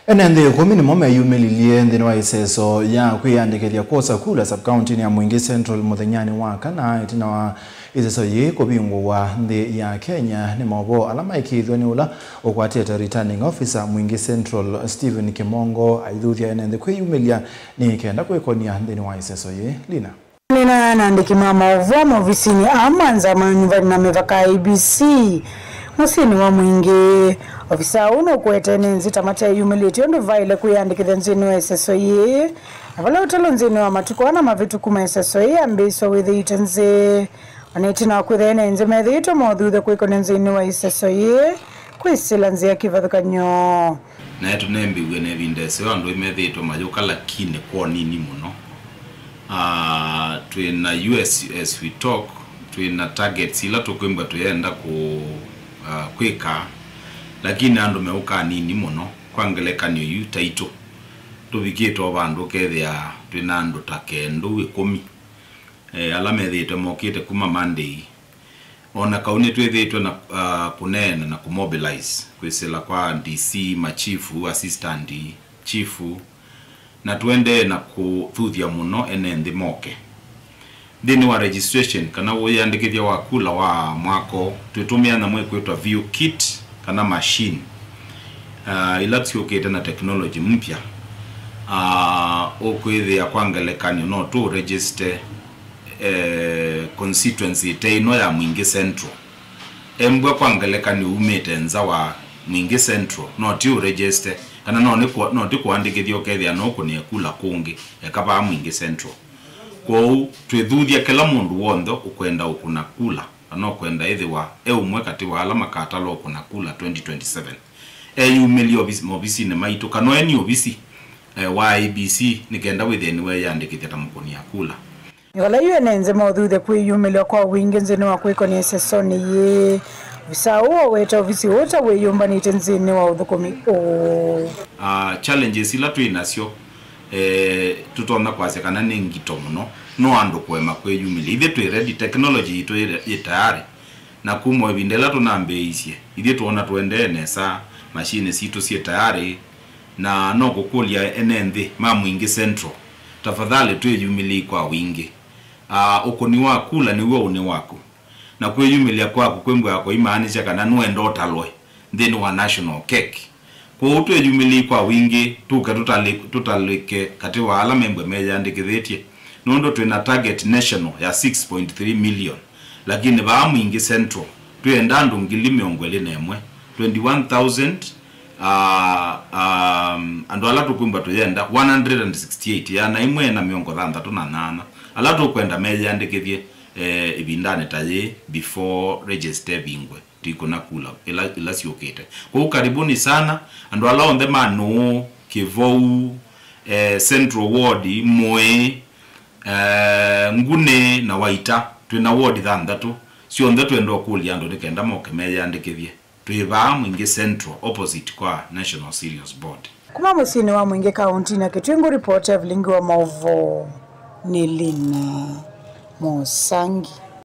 Enende komini mome yumelilie ndino wa iseso ya kwiyandikithia kosa kula sub-county ya Mwingi Central muthenyani wa kana itina wa iseso ye kobingwa wa ndi ya Kenya ni mobo alama ikithwa ni ula okwatete returning officer Mwingi Central Stephen Kimongo aithuthia enende kwiyumelia ni kenda kwekonia ndino wa iseso ye Lina naandiki mama uvomo visini amanza manyumbani na mevaka ABC musini wa Mwingi ofisa uno kwete nzita mata humility ndo vaile kuyandikithia nzini wa iseso ye avala utalo nzini wa matukwana mavitu kuma iseso ye ambiso withite nzi anitina wakwithene nzi methito mothuthe kwikone nzini wa iseso ye kwisila nzi ya kivathukanyo na yetu nembiwe nevindese wandu imethito majuka lakini kwa nini muno twina US as we talk twina targets ila tukwimba tuyenda ku kwika lakini andu meuka nini muno kwangelekanyo yu taito tubikito bandu kethia twina andu takendo 10 ala methito mokite kuma Monday ona kaune twethitwe na kunena na kumobilize kwisela kwa DC machifu assistant chifu na tuende na kuthuthia muno enende moke dini wa registration kana uyandikithia wakula wa mwako tutumia na mwe kwetwa view kit kana machine ila tiokete na technology mpya okwithia kwangelekanyo no to register constituency teino ya Mwingi Central embwe kwangelekanyo umete nza wa Mwingi Central no to register kana no tikuandikithia okethia no kunie kula kungi yakaba Mwingi Central kwa twethuthia kila mundu wonthe ukwenda ukuna kula kana ukwenda ithiwa umwe kati wa alama katalo ukuna kula 2027 yumeli obisi ne maitu kana eni obisi wa ABC nikenda witheni we yandikithia tamukuni akula yola yenenze mothuthe kwiyumelia kwa wingi nzini wa kwikoni isesoni ye visauo weta obisi wota weyumbanite nzini wa uthukumi challenges ila twinasio tutona kwase kana ni ngito muno no andu kwema kweyumilia ithe twi ready technology itu itayari na kumwe bindela tunambeisye ithe tuona tuendene sa machine situ sie tayari na no kukulia enende ma Mwingi Central tafadhali tweyumilia kwa wingi ukoni wa kula ni wewe ni wako na kweyumilia kwako kwembo yako imaanisha kana nuendo talwe then wa national cake kwa tweyumilia kwa wingi tuka tutalike kati wa ala membe meja andikithietie nondo twina target national ya 6.3 million lakini ba Mwingi Central twenda ndu ngili miongo ile nemwe 21,000 andu ala tukwimba tuyenda 168 ya na imwe na miongo thantatu na nana ala tukwenda meja andikithie ibindane taye before register bingwe tikona kula ila siokete kwa karibuni sana andu ala onde manu Kivou Central Ward Moe Ngune na Waita twina ward thantatu sio onde twendo kulia andu nikenda moke meja andikithie twiba Mwingi Central opposite kwa National Serious Board kuma musini wa Mwingi County na Kitwingu report ya Vilingi wa Mauvo ni Lina Mosangi.